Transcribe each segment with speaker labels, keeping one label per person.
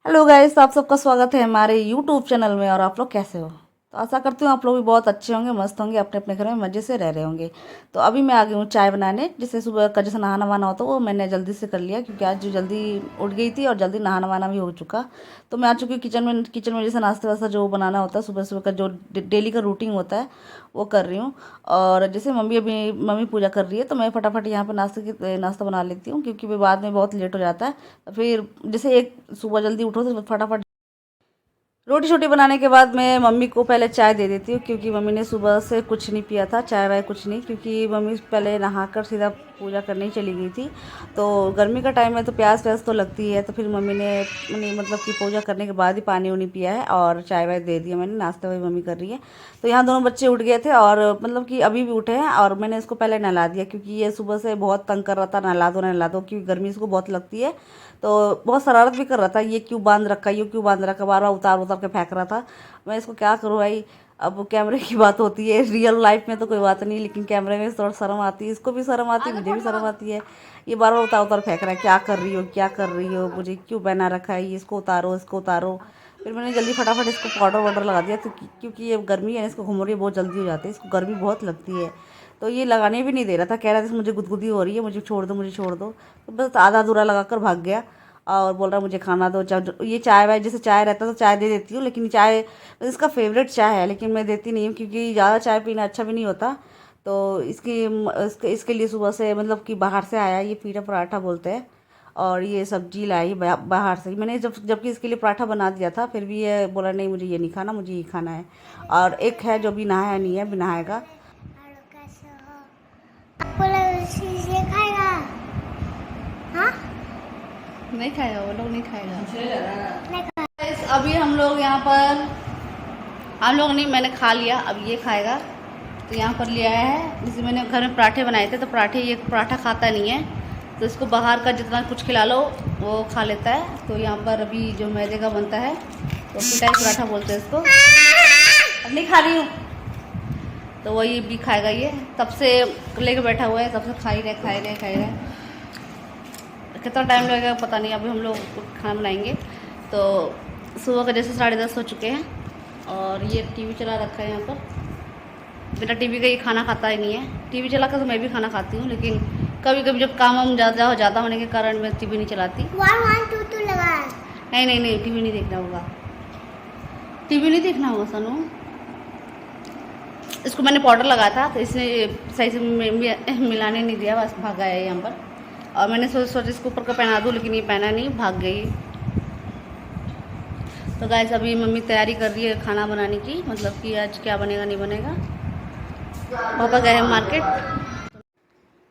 Speaker 1: Hello guys, आप सबका स्वागत है हमारे यूट्यूब चैनल में। और आप लोग कैसे हो? तो आशा करती हूँ आप लोग भी बहुत अच्छे होंगे, मस्त होंगे, अपने अपने घर में मज़े से रह रहे होंगे। तो अभी मैं आ गई हूँ चाय बनाने। जैसे सुबह का जैसे नहाना वाना होता वो मैंने जल्दी से कर लिया, क्योंकि आज जो जल्दी उठ गई थी और जल्दी नहाना वाना भी हो चुका। तो मैं आ चुकी हूँ किचन में जैसे नाश्ते वास्ता जो बनाना होता है सुबह सुबह का, जो डेली का रूटीन होता है वो कर रही हूँ। और जैसे मम्मी पूजा कर रही है तो मैं फटाफट यहाँ पर नाश्ता बना लेती हूँ, क्योंकि फिर बाद में बहुत लेट हो जाता है। तो फिर जैसे एक सुबह जल्दी उठो तो फटाफट रोटी छोटी बनाने के बाद मैं मम्मी को पहले चाय दे देती हूँ, क्योंकि मम्मी ने सुबह से कुछ नहीं पिया था, चाय वाय कुछ नहीं, क्योंकि मम्मी पहले नहाकर सीधा पूजा करने ही चली गई थी। तो गर्मी का टाइम है तो प्यास व्यास तो लगती है, तो फिर मम्मी ने मतलब कि पूजा करने के बाद ही पानी उनी पिया है और चाय वाय दे दिया मैंने। नाश्ता वाई मम्मी कर रही है। तो यहाँ दोनों बच्चे उठ गए थे और मतलब कि अभी भी उठे हैं, और मैंने इसको पहले नहला दिया, क्योंकि ये सुबह से बहुत तंग कर रहा था, नहला दो, क्योंकि गर्मी इसको बहुत लगती है। तो बहुत शरारत भी कर रहा था, ये क्यों बांध रखा, बार बार उतार उतार के फेंक रहा था। मैं इसको क्या करूँ भाई। अब कैमरे की बात होती है, रियल लाइफ में तो कोई बात नहीं, लेकिन कैमरे में थोड़ा शर्म आती है, इसको भी शर्म आती है, मुझे भी शर्म आती है। ये बार बार उतार उतार फेंक रहा है, क्या कर रही हो, क्या कर रही हो, मुझे क्यों पहना रखा है ये, इसको उतारो, इसको उतारो। फिर मैंने जल्दी फटाफट इसको पाउडर वाउडर लगा दिया, क्योंकि ये गर्मी है, इसको घुमरी बहुत जल्दी हो जाती है, इसको गर्मी बहुत लगती है। तो ये लगाने भी नहीं दे रहा था, कह रहा था मुझे गुदगुदी हो रही है, मुझे छोड़ दो, मुझे छोड़ दो। तो बस आधा अधूरा लगा कर भाग गया और बोल रहा मुझे खाना दो। ये चाय वाय जैसे चाय रहता तो चाय दे देती हूँ, लेकिन चाय इसका फेवरेट चाय है, लेकिन मैं देती नहीं हूँ, क्योंकि ज़्यादा चाय पीना अच्छा भी नहीं होता। तो इसके लिए सुबह से मतलब कि बाहर से आया, ये पीठा पराठा बोलते हैं, और ये सब्जी लाई बाहर से। मैंने जबकि इसके लिए पराठा बना दिया था, फिर भी ये बोला नहीं मुझे ये नहीं खाना, मुझे ये खाना है। और एक है जो भी नहाया नहीं है, भी नहाएगा।
Speaker 2: आपको ये खाएगा? हाँ?
Speaker 1: नहीं खाएगा, वो लोग नहीं खाएगा।
Speaker 2: नहीं खा।
Speaker 1: Guys, अभी हम लोग यहाँ पर, हम लोग नहीं, मैंने खा लिया, अब ये खाएगा। तो यहाँ पर लिया है, जैसे मैंने घर में पराठे बनाए थे, तो ये पराठा खाता नहीं है, तो इसको बाहर का जितना कुछ खिला लो वो खा लेता है। तो यहाँ पर अभी जो मैदे का बनता है, तो पिटाई पराठा बोलते हैं इसको। अब नहीं खा रही हूँ, तो वही भी खाएगा ये। तब से लेके बैठा हुआ है, तब से खा ही रहे। कितना टाइम लगेगा पता नहीं। अभी हम लोग खाना बनाएंगे। तो सुबह का जैसे 10:30 हो चुके हैं, और ये टीवी चला रखा है यहाँ पर। बिना टीवी का ये खाना खाता ही नहीं है। टीवी चला कर तो मैं भी खाना खाती हूँ, लेकिन कभी कभी जब काम वाम ज़्यादा होने के कारण मैं टीवी नहीं चलाती।
Speaker 2: 1 1 2 2 लगा।
Speaker 1: नहीं, टीवी नहीं देखना होगा, टीवी नहीं देखना होगा सनू। इसको मैंने पाउडर लगाया था, तो इसने सही से मिलाने नहीं दिया, बस भागा है यहाँ पर। और मैंने सोचा इसको ऊपर का पहना दूँ, लेकिन ये पहना नहीं, भाग गई। तो गाइस अभी मम्मी तैयारी कर रही है खाना बनाने की, मतलब कि आज क्या बनेगा नहीं बनेगा। पापा गए हैं मार्केट।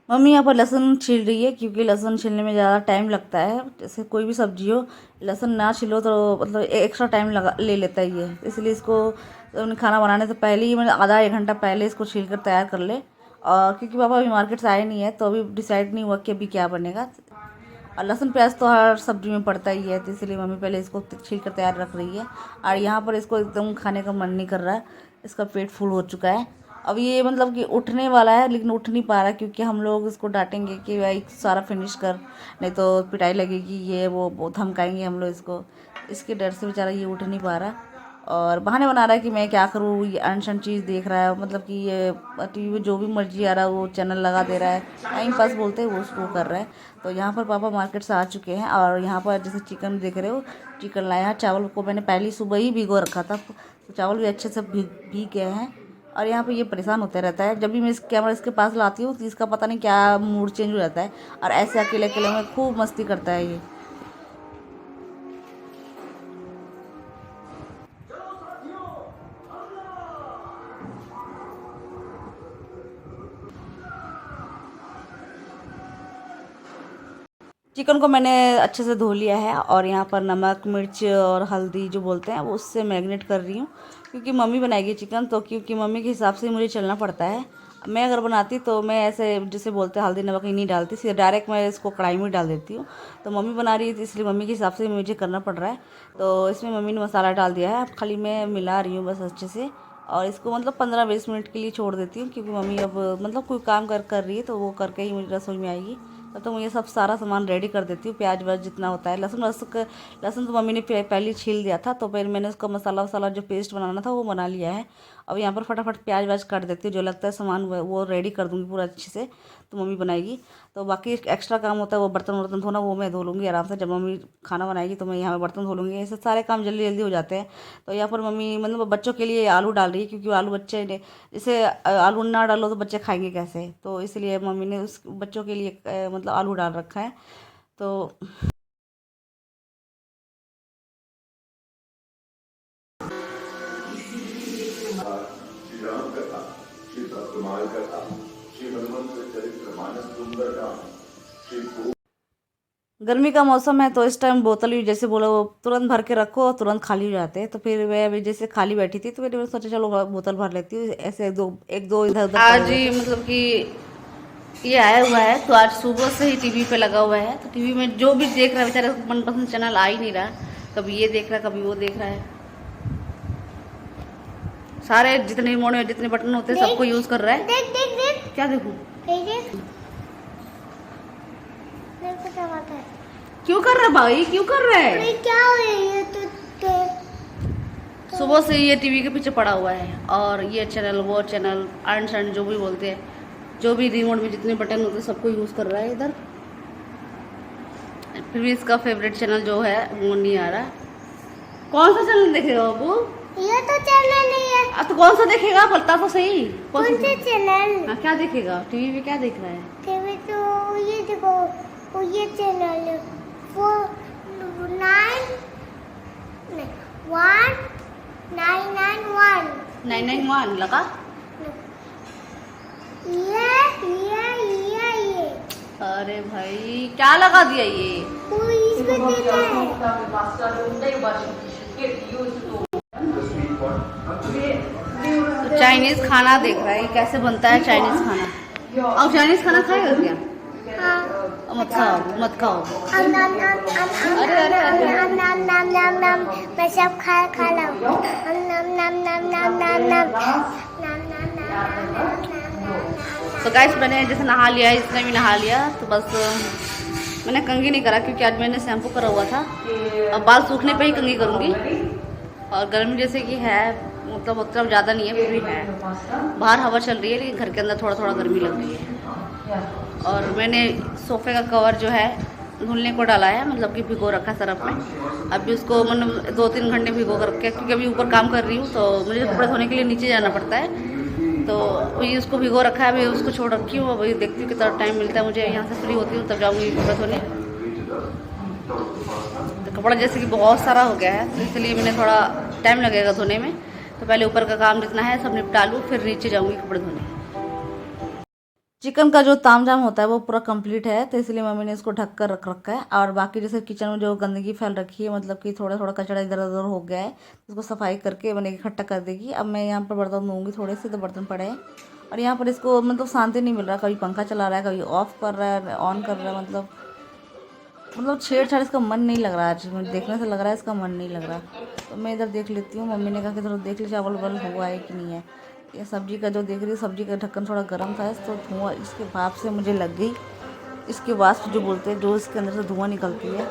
Speaker 1: मम्मी यहाँ पर लहसुन छील रही है, क्योंकि लहसुन छीलने में ज़्यादा टाइम लगता है। जैसे कोई भी सब्जी हो, लहसुन ना छीलो तो मतलब एक्स्ट्रा टाइम लगा ले लेता है ये, इसलिए इसको खाना बनाने से पहले ही मैंने आधा 1 घंटा पहले इसको छील कर तैयार कर ले। और क्योंकि पापा अभी मार्केट से आए नहीं है, तो अभी डिसाइड नहीं हुआ कि अभी क्या बनेगा। और लहसुन प्याज तो हर सब्जी में पड़ता ही है, तो इसलिए मम्मी पहले इसको छील कर तैयार रख रही है। और यहाँ पर इसको एकदम खाने का मन नहीं कर रहा है, इसका पेट फुल हो चुका है। अब ये मतलब कि उठने वाला है, लेकिन उठ नहीं पा रहा, क्योंकि हम लोग इसको डांटेंगे कि भाई सारा फिनिश कर, नहीं तो पिटाई लगेगी, ये वो धमकाएंगे हम लोग इसको। इसके डर से बेचारा ये उठ नहीं पा रहा, और बहाने बना रहा है कि मैं क्या करूँ, ये अनशन चीज़ देख रहा है, मतलब कि ये टीवी में जो भी मर्जी आ रहा है वो चैनल लगा दे रहा है, टाइम पास बोलते हैं वो उसको कर रहा है। तो यहाँ पर पापा मार्केट से आ चुके हैं, और यहाँ पर जैसे चिकन देख रहे हो, चिकन लाया है। चावल को मैंने पहली सुबह ही भिगो रखा था, तो चावल भी अच्छे से भीग गए हैं। और यहाँ पे ये परेशान होते रहता है, जब भी मैं इस कैमरा इसके पास लाती हूँ तो इसका पता नहीं क्या मूड चेंज हो जाता है, और ऐसे अकेले अकेले में खूब मस्ती करता है ये। चिकन को मैंने अच्छे से धो लिया है, और यहाँ पर नमक मिर्च और हल्दी जो बोलते हैं वो उससे मैरिनेट कर रही हूँ, क्योंकि मम्मी बनाएगी चिकन, तो क्योंकि मम्मी के हिसाब से मुझे चलना पड़ता है। मैं अगर बनाती तो मैं ऐसे जैसे बोलते हैं हल्दी नमक ही नहीं डालती, सीधे डायरेक्ट मैं इसको कढ़ाई में डाल देती हूँ। तो मम्मी बना रही है, इसलिए मम्मी के हिसाब से मुझे करना पड़ रहा है। तो इसमें मम्मी ने मसाला डाल दिया है, अब खाली मैं मिला रही हूँ बस अच्छे से। और इसको मतलब 15-20 मिनट के लिए छोड़ देती हूँ, क्योंकि मम्मी अब मतलब कोई काम कर रही है, तो वो करके ही मुझे रसोई में आएगी। तो मैं ये सब सारा सामान रेडी कर देती हूँ। प्याज व्याज जितना होता है, लहसुन तो मम्मी ने पहले ही छील दिया था, तो फिर मैंने उसका मसाला वसाला जो पेस्ट बनाना था वो बना लिया है। अब यहाँ पर फटाफट प्याज व्याज काट देती हूँ, जो लगता है सामान वो रेडी कर दूँगी पूरा अच्छे से, तो मम्मी बनाएगी। तो बाकी एक्स्ट्रा काम होता है वो बर्तन वर्तन धोना, वो मैं धो लूँगी आराम से। जब मम्मी खाना बनाएगी तो मैं यहाँ पर बर्तन धो लूँगी। ऐसे सारे काम जल्दी जल्दी हो जाते हैं। तो यहाँ पर मम्मी मतलब बच्चों के लिए आलू डाल रही है, क्योंकि आलू बच्चे ने जैसे आलू ना डालो तो बच्चे खाएंगे कैसे, तो इसलिए मम्मी ने उस बच्चों के लिए मतलब आलू डाल रखा है। तो
Speaker 3: श्री राम कथा, श्री सत्यमाल कथा, श्री हनुमंत चरित्र मानस सुंदरकांड, श्री
Speaker 1: गर्मी का मौसम है, तो इस टाइम बोतल भी जैसे बोला वो तुरंत भर के रखो और तुरंत खाली हो जाते हैं। तो फिर मैं अभी जैसे खाली बैठी थी तो मैंने सोचा चलो बोतल भर लेती हूँ, ऐसे एक दो इधर उधर। आज ही मतलब कि ये आया हुआ है, तो आज सुबह से ही टीवी पे लगा हुआ है। तो टीवी में जो भी देख रहा है बेचारा, मनपसंद चैनल आ ही नहीं रहा, कभी ये देख रहा है कभी वो देख रहा है। सारे जितने रिमोट में जितने बटन होते हैं सबको यूज कर रहा है।
Speaker 2: देख देख देख
Speaker 1: क्या देखूं?
Speaker 2: देख देख मेरे को क्या बात है?
Speaker 1: क्यों कर रहा है भाई, क्यों कर रहा है?
Speaker 2: अरे क्या हो रही है तो
Speaker 1: सुबह से ये टीवी के पीछे पड़ा हुआ है, और ये चैनल वो चैनल आंट शंट जो भी बोलते हैं, जो भी रिमोट में जितने बटन होते हैं सबको यूज कर रहा है इधर। फिर भी इसका फेवरेट चैनल जो है वो नहीं आ रहा। कौन सा चैनल देखेगा बाबू?
Speaker 2: ये तो चैनल नहीं है।
Speaker 1: तो कौन सा देखेगा, बोलता तो सही।
Speaker 2: कौन सा चैनल?
Speaker 1: हाँ, क्या देखेगा टीवी पे, क्या देख रहा है?
Speaker 2: टीवी तो ये देखो, वो ये चैनल है, वो
Speaker 1: 991 लगा।
Speaker 2: ये
Speaker 1: अरे भाई क्या लगा दिया ये?
Speaker 2: वो इसको देता है।
Speaker 1: तो चाइनीज खाना देख रहा है, कैसे बनता है चाइनीज खाना। और चाइनीज खाना खाएगा क्या?
Speaker 2: हाँ।
Speaker 1: मत खाओ मत खाओ।
Speaker 2: अरे अरे अरे मैं सब खा लाऊं।
Speaker 1: तो गाइस मैंने जैसे नहा लिया है, इसने भी नहा लिया, तो बस मैंने कंघी नहीं करा क्योंकि आज मैंने शैम्पू करा हुआ था। अब बाल सूखने पे ही कंघी करूँगी। और गर्मी जैसे कि है, मतलब उतना ज़्यादा नहीं है, फिर भी है। बाहर हवा चल रही है लेकिन घर के अंदर थोड़ा थोड़ा गर्मी लग रही है। और मैंने सोफे का कवर जो है धुलने को डाला है, मतलब कि भिगो रखा है सरफ में। अभी उसको मतलब 2-3 घंटे भिगो कर रखे, क्योंकि अभी ऊपर काम कर रही हूँ तो मुझे कपड़े धोने के लिए नीचे जाना पड़ता है। तो अभी उसको भिगो रखा है, अभी उसको छोड़ रखी हूँ। अभी देखती हूँ कितना टाइम मिलता है मुझे, यहाँ से फ्री होती हूँ तब जाऊँगी कपड़े धोने। तो कपड़ा जैसे कि बहुत सारा हो गया है, तो इसलिए मैंने थोड़ा टाइम लगेगा धोने में। तो पहले ऊपर का काम जितना है सब निपटा लूँ, फिर नीचे जाऊँगी कपड़े धोने। चिकन का जो तामझाम होता है वो पूरा कंप्लीट है, तो इसलिए मम्मी ने इसको ढक कर रख रखा है। और बाकी जैसे किचन में जो गंदगी फैल रखी है, मतलब कि थोड़ा थोड़ा कचरा इधर उधर हो गया है, उसको सफाई करके मैंने इकट्ठा कर देगी। अब मैं यहाँ पर बर्तन धोऊंगी थोड़े से, तो बर्तन पड़े हैं। और यहाँ पर इसको मतलब शांति नहीं मिल रहा, कभी पंखा चला रहा है, कभी ऑफ कर रहा है, ऑन कर रहा है, मतलब छेड़छाड़ इसका मन नहीं लग रहा। आज देखने से लग रहा है इसका मन नहीं लग रहा। तो मैं इधर देख लेती हूँ। मम्मी ने कहा कि थोड़ा देख ली चावल वावल हुआ है कि नहीं है। ये सब्जी का जो देख रही है, सब्जी का ढक्कन थोड़ा गर्म था, तो धुआं इसके भाप से मुझे लग गई, इसके वाष्प जो बोलते हैं, जो इसके अंदर से धुआं निकलती है।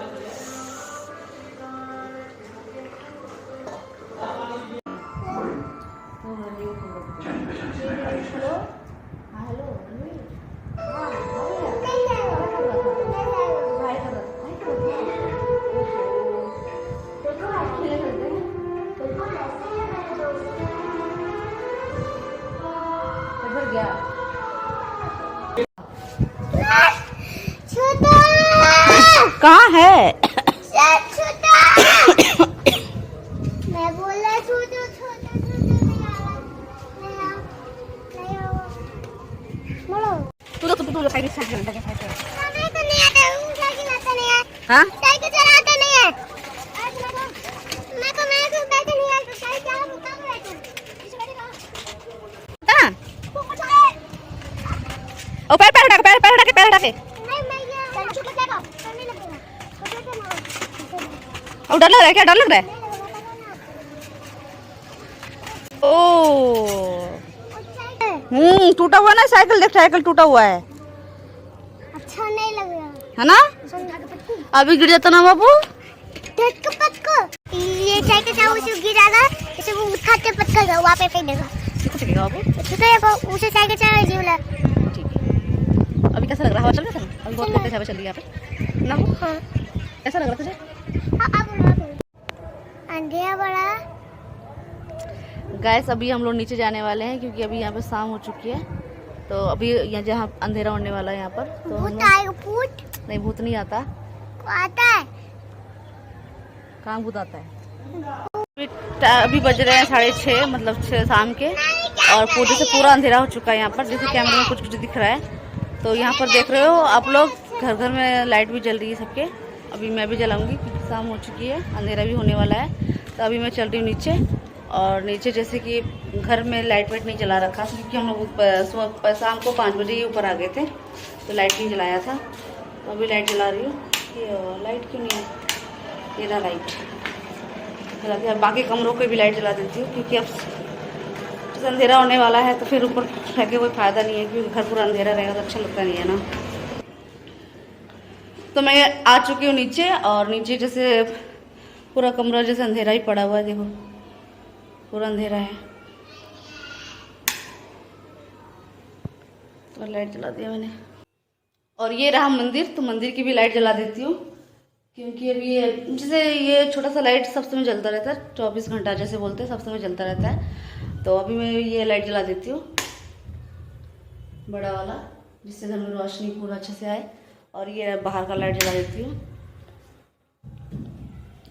Speaker 1: कहाँ है?
Speaker 2: मैं बोल रहा छोटा छोटा नहीं आ रहा, नहीं आ बोलो।
Speaker 1: तू साइकिल चलाता है?
Speaker 2: हमें तो नहीं आता, साइकिल आता नहीं है।
Speaker 1: हाँ,
Speaker 2: साइकिल चलाता नहीं है। मैं तो साइकिल नहीं आता, साइकिल चला मुका बैठो। इसे बैठेगा।
Speaker 1: हाँ। ओ पैर हटा के।
Speaker 2: नहीं मैं ये चलो छूट जाएगा, करने लगेगा। तो
Speaker 1: और डर लग रहा है क्या? डर लग रहा है? ओ टूटा हुआ ना साइकिल, देख साइकिल टूटा हुआ है।
Speaker 2: अच्छा नहीं लग रहा।
Speaker 1: है ना? अभी गिर जाता ना बाबू।
Speaker 2: ये चाय का चाव उसे गिरागा, इसे वो उठाते पत्थर का वहाँ पे फेंक देगा।
Speaker 1: फेंकेगा बाबू।
Speaker 2: तो उसे चाय का चाव जीवला।
Speaker 1: ठीक है। अभी कैसा लग रहा है? हवा चल रहा है ना? अभी बहुत तेज हवा चल रही है यहाँ पे ना?
Speaker 2: हाँ।
Speaker 1: कैसा लग रहा है तुझे?
Speaker 2: हाँ, अब अंधेरा बड़ा।
Speaker 1: गाइस अभी हम लोग नीचे जाने वाले हैं क्योंकि अभी यहाँ पे शाम हो चुकी है। तो अभी यहाँ जहाँ अंधेरा होने वाला है यहाँ पर, तो हम
Speaker 2: भूत आएगा, भूत
Speaker 1: नहीं, भूत नहीं आता।
Speaker 2: आता है।
Speaker 1: कहाँ भूत आता है? अभी बज रहे हैं 6:30, मतलब 6 शाम के, और पूरे से पूरा अंधेरा हो चुका है यहाँ पर। जैसे कैमरे में कुछ कुछ दिख रहा है। तो यहाँ पर देख रहे हो आप लोग, घर घर में लाइट भी जल रही है सबके। अभी मैं भी जलाऊंगी क्योंकि शाम हो चुकी है, अंधेरा भी होने वाला है। तो अभी मैं चल रही हूँ नीचे, और नीचे जैसे कि घर में लाइट वाइट नहीं जला रखा क्योंकि हम लोग शाम को 5 बजे ही ऊपर आ गए थे, तो लाइट नहीं जलाया था। तो अभी लाइट जला रही हूँ। ये लाइट क्यों नहीं है? ये रहा लाइट जला दिया। बाकी कमरों को भी लाइट जला देती हूँ क्योंकि अब जैसे अंधेरा होने वाला है, तो फिर ऊपर रह के कोई फ़ायदा नहीं है क्योंकि घर पूरा अंधेरा रहेगा तो अच्छा लगता नहीं है ना। तो मैं आ चुकी हूँ नीचे, और नीचे जैसे पूरा कमरा जैसे अंधेरा ही पड़ा हुआ है। देखो पूरा अंधेरा है, तो लाइट जला दिया मैंने। और ये रहा मंदिर, तो मंदिर की भी लाइट जला देती हूँ क्योंकि अभी जैसे ये छोटा सा लाइट सब समय जलता रहता है, 24 घंटा जैसे बोलते हैं, सब समय जलता रहता है। तो अभी मैं ये लाइट जला देती हूँ, बड़ा वाला, जिससे घर में रोशनी पूरा अच्छे से आए। और ये बाहर का लाइट जला देती हूँ,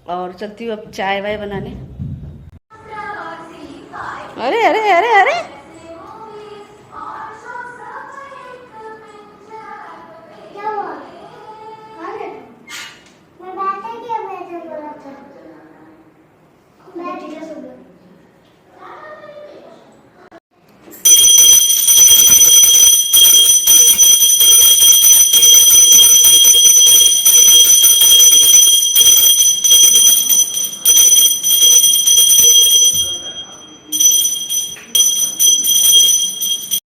Speaker 1: और चलती हूँ अब चाय वाय बनाने। अरे अरे अरे अरे